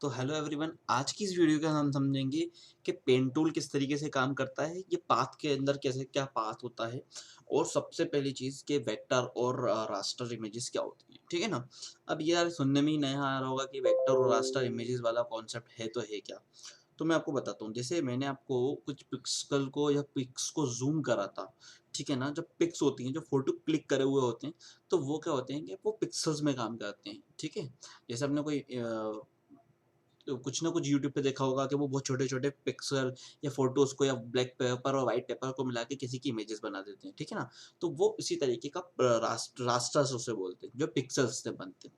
तो hello everyone, आज की इस वीडियो का हम समझेंगे कि पेन टूल किस तरीके से काम करता है, ये पाथ के अंदर कैसे क्या पाथ होता है और सबसे पहली चीज़ कि वेक्टर और रास्टर इमेजेस क्या होती है। ठीक है ना। अब ये यार सुनने में ही नया आ रहा होगा कि वेक्टर और रास्टर इमेजेस वाला कॉन्सेप्ट है तो है क्या। तो मैं आपको बताता हूँ, जैसे मैंने आपको कुछ पिक्सल को या पिक्स को जूम करा था। ठीक है ना, जब पिक्स होती हैं, जो फोटो क्लिक करे हुए होते हैं, तो वो क्या होते हैं कि वो पिक्सल्स में काम करते हैं। ठीक है। जैसे आपने कोई तो कुछ ना कुछ यूट्यूब पे देखा होगा कि वो बहुत छोटे-छोटे पिक्सल या फ़ोटोज़ को या ब्लैक पेपर और व्हाइट पेपर को मिला के किसी की इमेजेस बना देते हैं, ठीक है ना? तो वो इसी तरीके का रास्टर्स उसे बोलते हैं, जो पिक्सेल्स से बनते हैं।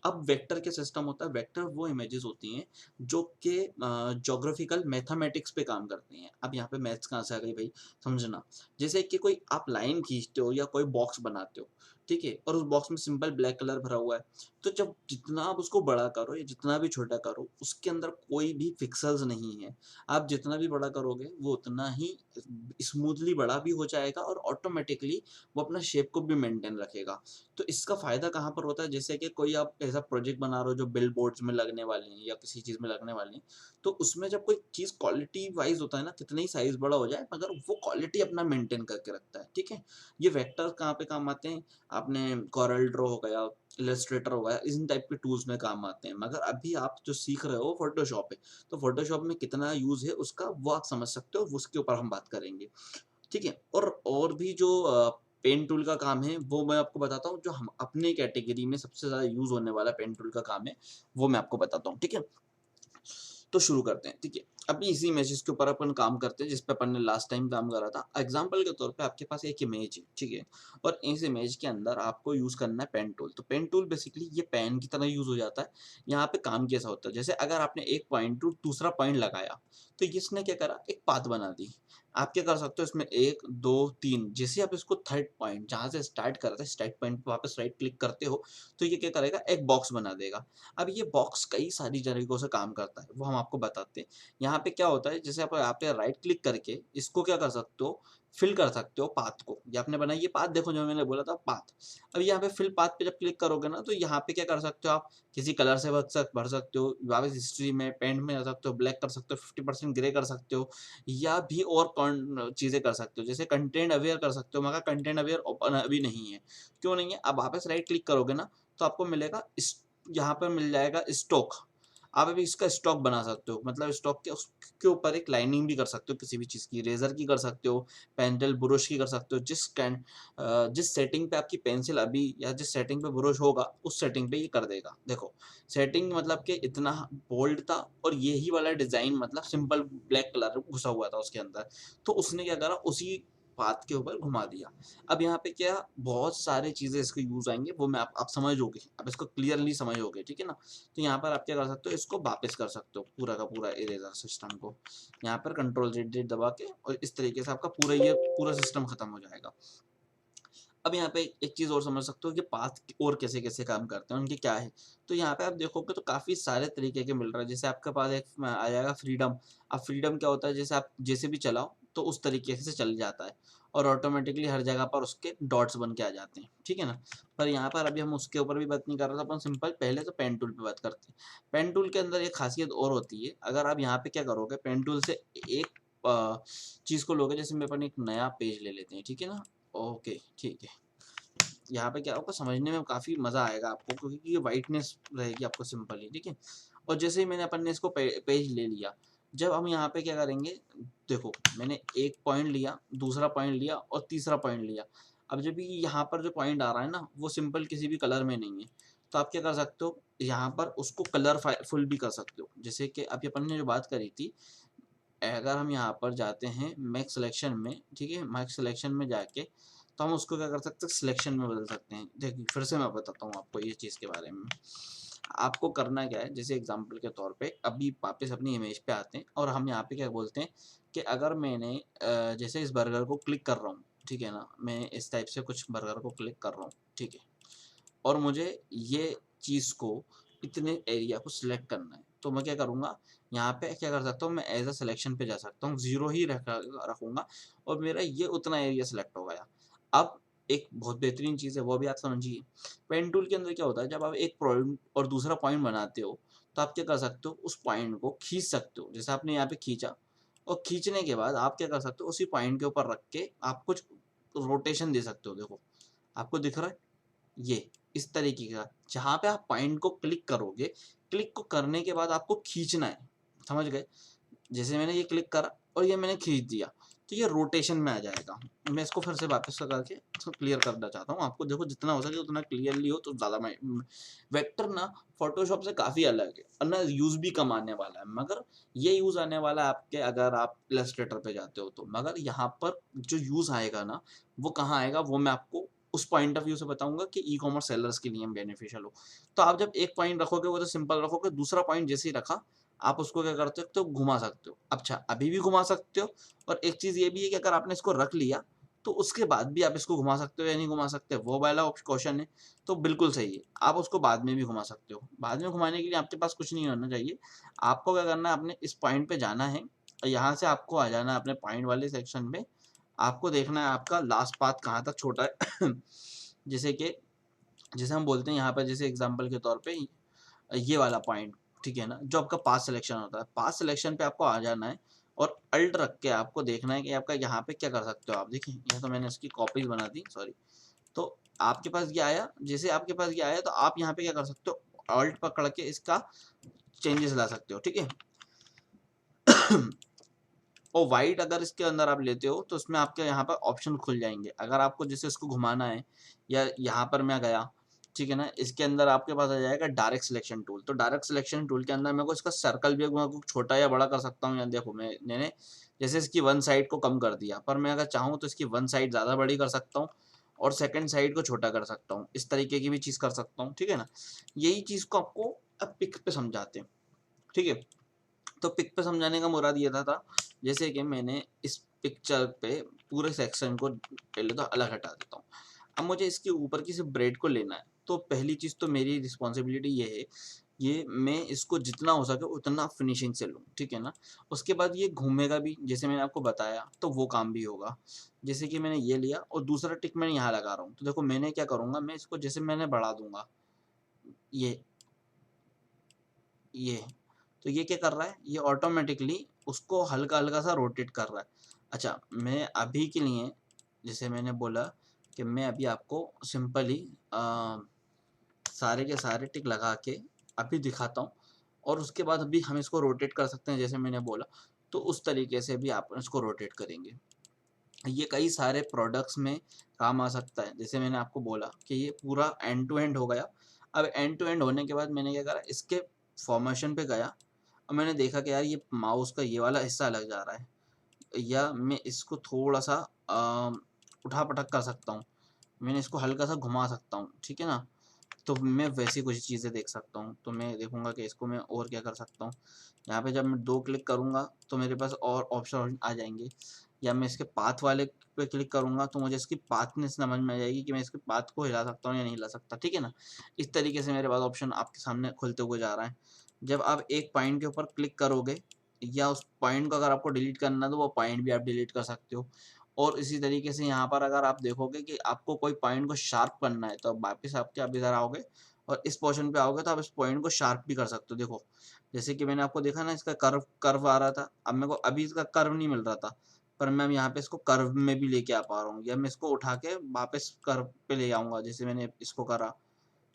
अब वेक्टर क्या सिस्टम होता है, वेक्टर वो इमेजेस होती हैं जो कि ज्योग्राफिकल मैथमेटिक्स पे काम करती हैं। अब यहाँ पे मैथ्स कहाँ से आ गई भाई, समझना। जैसे कि कोई आप लाइन खींचते हो या कोई बॉक्स बनाते हो, ठीक है? और उस बॉक्स में सिंपल ब्लैक कलर भरा हुआ है, तो जब जितना आप उसको बड़ा करो या जितना भी छोटा करो, उसके अंदर कोई भी पिक्सेल्स नहीं है। आप जितना भी बड़ा करोगे, वो उतना ही स्मूथली बड़ा भी हो जाएगा और ऑटोमैटिकली वो अपना शेप को भी मेंटेन रखेगा। तो इसका फ़ायदा कहाँ पर होता है, जैसे कि कोई आप ऐसा प्रोजेक्ट बना रहे हो जो बिल बोर्ड्स में लगने वाले हैं या किसी चीज़ में लगने वाले हैं, तो उसमें जब कोई चीज़ क्वालिटी वाइज़ होता है ना, कितना ही साइज़ बड़ा हो जाए मगर वो क्वालिटी अपना मेंटेन करके रखता है, ठीक है? ये वेक्टर्स कहाँ पे काम आते हैं, आपने कोरल ड्रॉ हो गया, इलस्ट्रेटर हो गया, इन टाइप के टूल्स में काम आते हैं। मगर अभी आप जो सीख रहे हो फ़ोटोशॉप है, तो फ़ोटोशॉप में कितना यूज़ है उसका वो आप समझ सकते हो, वो उसके ऊपर हम बात करेंगे। ठीक है? और भी जो पेन टूल का काम है, वो मैं आपको बताता हूँ, जो हम अपने कैटेगरी में सबसे ज़्यादा यूज़ होने वाला पेन टूल का काम है, वो मैं आपको बताता हूँ, ठीक है? तो शुरू करते हैं, ठीक है? अभी इसी इमेजेस के ऊपर अपन काम करते हैं, जिस पे अपन ने लास्ट टाइम काम करा था। एग्ज़ाम्पल के तौर पे आपके पास एक इमेज है, ठीक है? और इस इमेज के अंदर आपको यूज़ करना है पेन टूल। तो पेन टूल बेसिकली ये पेन की तरह यूज़ हो जाता है। यहाँ पे काम कैसा होता है, जैसे अगर आपने एक पॉइंट टू दूसरा पॉइंट लगाया, तो इसने क्या करा, एक पाथ बना दी। आप क्या कर सकते हो इसमें 1, 2, 3 जैसे आप इसको थर्ड पॉइंट जहाँ से स्टार्ट कर रहे थे, स्टार्ट पॉइंट पे वापस राइट क्लिक करते हो, तो ये क्या करेगा, एक बॉक्स बना देगा। अब ये बॉक्स कई सारी तरीकों से काम करता है, वो हम आपको बताते हैं। यहाँ पे क्या होता है, जैसे आप पे राइट क्लिक करके इसको क्या कर सकते हो, फिल कर सकते हो पाथ को। ये आपने बनाई ये पाथ, देखो जो मैंने बोला था पाथ। अब यहाँ पे फिल पाथ पे जब क्लिक करोगे ना, तो यहाँ पे क्या कर सकते हो, आप किसी कलर से भर सकते हो, वापस हिस्ट्री में पेंट में जा सकते हो, ब्लैक कर सकते हो, 50% ग्रे कर सकते हो, या भी और कौन चीज़ें कर सकते हो, जैसे कंटेंट अवेयर कर सकते हो, मगर कंटेंट अवेयर ओपन अभी नहीं है। क्यों नहीं है? अब वापस राइट क्लिक करोगे ना, तो आपको मिलेगा यहाँ पर मिल जाएगा स्टॉक। आप अभी इसका स्टॉक बना सकते हो, मतलब स्टॉक के उसके ऊपर एक लाइनिंग भी कर सकते हो किसी भी चीज़ की, रेज़र की कर सकते हो, पेंसिल ब्रश की कर सकते हो। जिस सेटिंग पे आपकी पेंसिल अभी या जिस सेटिंग पे ब्रश होगा, उस सेटिंग पे ये कर देगा। देखो, सेटिंग मतलब कि इतना बोल्ड था और यही वाला डिज़ाइन मतलब सिंपल ब्लैक कलर घुसा हुआ था उसके अंदर। तो उसने क्या करा, उसी पाथ के ऊपर घुमा दिया। अब यहाँ पे क्या बहुत सारी चीज़ें इसके यूज़ आएँगे, वो मैं आप समझोगे, आप इसको क्लियरली समझोगे, ठीक है ना? तो यहाँ पर आप क्या कर सकते हो, इसको वापस कर सकते हो पूरा का पूरा इरेज़र सिस्टम को। यहाँ पर कंट्रोल ज़ेड दबा के और इस तरीके से आपका पूरा सिस्टम खत्म हो जाएगा। अब यहाँ पे एक चीज़ और समझ सकते हो कि पाथ और कैसे-कैसे काम करते हैं, उनके क्या है। तो यहाँ पे आप देखोगे तो काफ़ी सारे तरीके के मिल रहे हैं। जैसे आपके पास एक आ जाएगा फ्रीडम। अब फ्रीडम क्या होता है, जैसे आप जैसे भी चलाओ तो उस तरीके से चल जाता है और ऑटोमेटिकली हर जगह पर उसके डॉट्स बन के आ जाते हैं, ठीक है ना? पर यहाँ पर अभी हम उसके ऊपर भी बात नहीं कर रहे थे, अपन सिंपल पहले तो पेन टूल पे बात करते हैं। पेन टूल के अंदर एक खासियत और होती है, अगर आप यहाँ पे क्या करोगे, पेन टूल से एक चीज़ को लोगे, जैसे मैं अपन एक नया पेज ले लेते हैं, ठीक है ना? ओके, ठीक है। यहाँ पे क्या होगा, समझने में काफ़ी मज़ा आएगा आपको, क्योंकि ये व्हाइटनेस रहेगी आपको सिंपली, ठीक है? और जैसे ही मैंने अपन ने इसको पेज ले लिया, जब हम यहाँ पे क्या करेंगे, देखो मैंने एक पॉइंट लिया, दूसरा पॉइंट लिया और तीसरा पॉइंट लिया। अब जब भी यहाँ पर जो पॉइंट आ रहा है ना, वो सिंपल किसी भी कलर में नहीं है। तो आप क्या कर सकते हो, यहाँ पर उसको फुल भी कर सकते हो। जैसे कि अभी अपन ने जो बात करी थी, अगर हम यहाँ पर जाते हैं मैक्स सिलेक्शन में, ठीक है? मैक्स सिलेक्शन में जाके तो हम उसको क्या कर सकते हैं, सिलेक्शन में बदल सकते हैं। देखिए फिर से मैं बताता हूँ आपको ये चीज़ के बारे में। आपको करना क्या है, जैसे एग्जांपल के तौर पे अभी वापस अपनी इमेज पे आते हैं और हम यहाँ पे क्या बोलते हैं कि अगर मैंने जैसे इस बर्गर को क्लिक कर रहा हूँ, ठीक है ना? मैं इस टाइप से कुछ बर्गर को क्लिक कर रहा हूँ, ठीक है? और मुझे ये चीज़ को, इतने एरिया को सिलेक्ट करना है, तो मैं क्या करूँगा, यहाँ पे क्या कर सकता हूँ, मैं एज़ अ सिलेक्शन पे जा सकता हूँ, 0 ही रखूँगा और मेरा ये उतना एरिया सिलेक्ट हो गया। अब एक बहुत बेहतरीन चीज़ है, वो भी आप समझिए। पेन टूल के अंदर क्या होता है, जब आप एक पॉइंट और दूसरा पॉइंट बनाते हो, तो आप क्या कर सकते हो, उस पॉइंट को खींच सकते हो। जैसे आपने यहाँ पे खींचा, और खींचने के बाद आप क्या कर सकते हो, उसी पॉइंट के ऊपर रख के आप कुछ रोटेशन दे सकते हो। देखो, आपको दिख रहा है? ये इस तरीके का, जहाँ पे आप पॉइंट को क्लिक करोगे, क्लिक को करने के बाद आपको खींचना है, समझ गए? जैसे मैंने ये क्लिक करा और ये मैंने खींच दिया, तो ये रोटेशन में आ जाएगा। मैं इसको फिर से वापस से करके इसको क्लियर करना चाहता हूँ आपको। देखो, जितना हो सके उतना क्लियरली हो तो ज़्यादा। मैं वेक्टर ना फोटोशॉप से काफ़ी अलग है, और ना यूज़ भी कम आने वाला है, मगर ये यूज़ आने वाला है आपके, अगर आप इलस्ट्रेटर पे जाते हो तो। मगर यहाँ पर जो यूज़ आएगा ना, वो कहाँ आएगा, वो मैं आपको उस पॉइंट ऑफ व्यू से बताऊंगा कि ई कॉमर्स सेलर्स के लिए बेनिफिशियल हो। तो आप जब एक पॉइंट रखोगे वो तो सिंपल रखोगे, दूसरा पॉइंट जैसे ही रखा, आप उसको क्या करते हो, तो घुमा सकते हो। अच्छा, अभी भी घुमा सकते हो। और एक चीज़ ये भी है कि अगर आपने इसको रख लिया, तो उसके बाद भी आप इसको घुमा सकते हो या नहीं घुमा सकते, वो वाला क्वेश्चन है। तो बिल्कुल सही है, आप उसको बाद में भी घुमा सकते हो। बाद में घुमाने के लिए आपके पास कुछ नहीं होना चाहिए। आपको क्या करना है, आपने इस पॉइंट पे जाना है, और यहाँ से आपको आ जाना है अपने पॉइंट वाले सेक्शन पे। आपको देखना है आपका लास्ट पाथ कहाँ तक छोटा है। जैसे कि, जैसे हम बोलते हैं यहाँ पर, जैसे एग्जाम्पल के तौर पे ये वाला पॉइंट, ठीक है ना, जो आपका पास सिलेक्शन होता है, पास सिलेक्शन पे आपको आ जाना है, और अल्ट रख के आपको देखना है कि आपका यहाँ पे क्या कर सकते हो। आप देखिए, यहाँ तो मैंने इसकी कॉपीज बना दी, सॉरी। तो आपके पास ये आया, जैसे आपके पास ये आया, तो आप यहाँ पे क्या कर सकते हो, अल्ट पकड़ के इसका चेंजेस ला सकते हो, ठीक है। और वाइट अगर इसके अंदर आप लेते हो, तो उसमें आपके यहाँ पर ऑप्शन खुल जाएंगे। अगर आपको जैसे इसको घुमाना है, या यहाँ पर मैं गया, ठीक है ना, इसके अंदर आपके पास आ जाएगा डायरेक्ट सिलेक्शन टूल। तो डायरेक्ट सिलेक्शन टूल के अंदर मेरे को इसका सर्कल भी मैं छोटा या बड़ा कर सकता हूँ। या देखो, मैंने जैसे इसकी वन साइड को कम कर दिया, पर मैं अगर चाहूँ तो इसकी वन साइड ज़्यादा बड़ी कर सकता हूँ, और सेकंड साइड को छोटा कर सकता हूँ। इस तरीके की भी चीज़ कर सकता हूँ, ठीक है ना। यही चीज़ को आपको अब पिक पे समझाते हैं, ठीक है। तो पिक पे समझाने का मुराद ये था, जैसे कि मैंने इस पिक्चर पे पूरे सेक्शन को पहले तो अलग हटा देता हूँ। अब मुझे इसके ऊपर की सिर्फ ब्रेड को लेना है। तो पहली चीज़ तो मेरी रिस्पॉन्सिबिलिटी ये है, ये मैं इसको जितना हो सके उतना फिनिशिंग से लूँ, ठीक है ना। उसके बाद ये घूमेगा भी, जैसे मैंने आपको बताया, तो वो काम भी होगा। जैसे कि मैंने ये लिया, और दूसरा टिक मैंने यहाँ लगा रहा हूँ, तो देखो मैंने क्या करूँगा, मैं इसको जैसे मैंने बढ़ा दूंगा, ये तो ये क्या कर रहा है, ये ऑटोमेटिकली उसको हल्का हल्का सा रोटेट कर रहा है। अच्छा, मैं अभी के लिए, जैसे मैंने बोला कि मैं अभी आपको सिंपली सारे के सारे टिक लगा के अभी दिखाता हूँ, और उसके बाद अभी हम इसको रोटेट कर सकते हैं, जैसे मैंने बोला। तो उस तरीके से भी आप इसको रोटेट करेंगे। ये कई सारे प्रोडक्ट्स में काम आ सकता है। जैसे मैंने आपको बोला कि ये पूरा एंड टू एंड हो गया। अब एंड टू एंड होने के बाद मैंने क्या करा, इसके फॉर्मेशन पे गया, और मैंने देखा कि यार ये माउस का ये वाला हिस्सा अलग जा रहा है, या मैं इसको थोड़ा सा उठा पटक कर सकता हूँ, मैंने इसको हल्का सा घुमा सकता हूँ, ठीक है ना। तो मैं वैसी कुछ चीज़ें देख सकता हूँ। तो मैं देखूंगा कि इसको मैं और क्या कर सकता हूँ। यहाँ पे जब मैं 2 क्लिक करूँगा, तो मेरे पास और ऑप्शन आ जाएंगे। या मैं इसके पाथ वाले पे क्लिक करूँगा, तो मुझे इसकी पाथनेस समझ में आ जाएगी कि मैं इसके पाथ को हिला सकता हूँ या नहीं हिला सकता, ठीक है ना। इस तरीके से मेरे पास ऑप्शन आपके सामने खुलते हुए जा रहा है। जब आप एक पॉइंट के ऊपर क्लिक करोगे, या उस पॉइंट को अगर आपको डिलीट करना है, तो वो पॉइंट भी आप डिलीट कर सकते हो। और इसी तरीके से यहाँ पर अगर आप देखोगे कि आपको कोई पॉइंट को शार्प करना है, तो आप वापस आपके आप इधर आओगे, और इस पोर्शन पे आओगे, तो आप इस पॉइंट को शार्प भी कर सकते हो। देखो, जैसे कि मैंने आपको देखा ना, इसका कर्व कर्व आ रहा था, अब मेरे को अभी इसका कर्व नहीं मिल रहा था, पर मैं यहाँ पे इसको कर्व में भी लेके आ पा रहा हूँ, या मैं इसको उठा के वापस कर्व पे ले आऊंगा, जैसे मैंने इसको करा,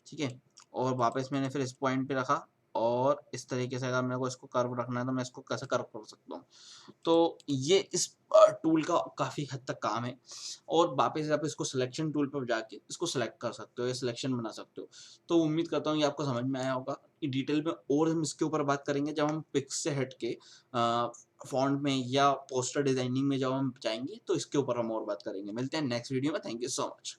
ठीक है। और वापस मैंने फिर इस पॉइंट पे रखा, और इस तरीके से अगर मेरे को इसको कर्व रखना है, तो मैं इसको कैसे कर्व कर सकता हूँ। तो ये इस टूल का काफ़ी हद तक काम है। और वापस से आप इसको सिलेक्शन टूल पर जाके इसको सिलेक्ट कर सकते हो, या सिलेक्शन बना सकते हो। तो उम्मीद करता हूँ ये आपको समझ में आया होगा। कि डिटेल में और हम इसके ऊपर बात करेंगे जब हम पिक्स से हट के फॉन्ट में या पोस्टर डिजाइनिंग में जब हम जाएंगे, तो इसके ऊपर हम और बात करेंगे। मिलते हैं नेक्स्ट वीडियो में। Thank you so much.